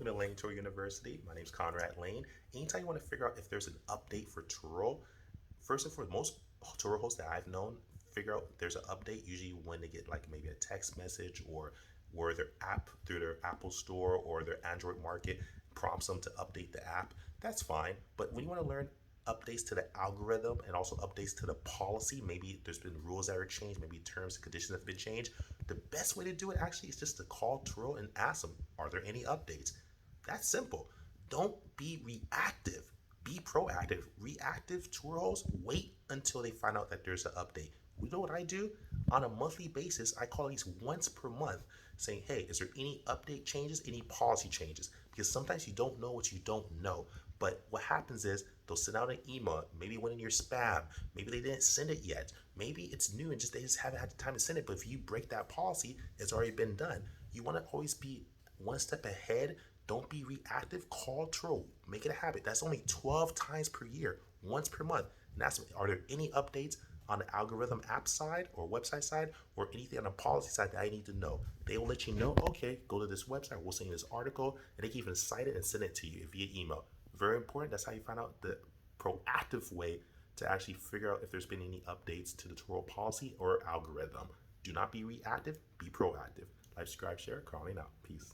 Welcome to Layn Tik University. My name is Conrad Layn. Anytime you want to figure out if there's an update for Turo, first and foremost, most Turo hosts that I've known figure out there's an update usually when they get like maybe a text message or their app through their Apple Store or their Android market prompts them to update the app. That's fine. But when you want to learn updates to the algorithm and also updates to the policy, maybe there's been rules that are changed, maybe terms and conditions have been changed, the best way to do it actually is just to call Turo and ask them, are there any updates? That's simple. Don't be reactive. Be proactive. Reactive Turos wait until they find out that there's an update. You know what I do? On a monthly basis, I call at least once per month saying, hey, is there any update changes, any policy changes? Because sometimes you don't know what you don't know. But what happens is they'll send out an email, maybe it went in your spam, maybe they didn't send it yet, maybe it's new and just they just haven't had the time to send it. But if you break that policy, it's already been done. You want to always be one step ahead. Don't be reactive. Call Turo. Make it a habit. That's only 12 times per year, once per month. And that's, are there any updates on the algorithm app side or website side or anything on the policy side that I need to know? They will let you know, okay, go to this website, we'll send you this article, and they can even cite it and send it to you via email. Very important. That's how you find out the proactive way to actually figure out if there's been any updates to the Turo policy or algorithm. Do not be reactive, be proactive. Like, subscribe, share, calling out. Peace.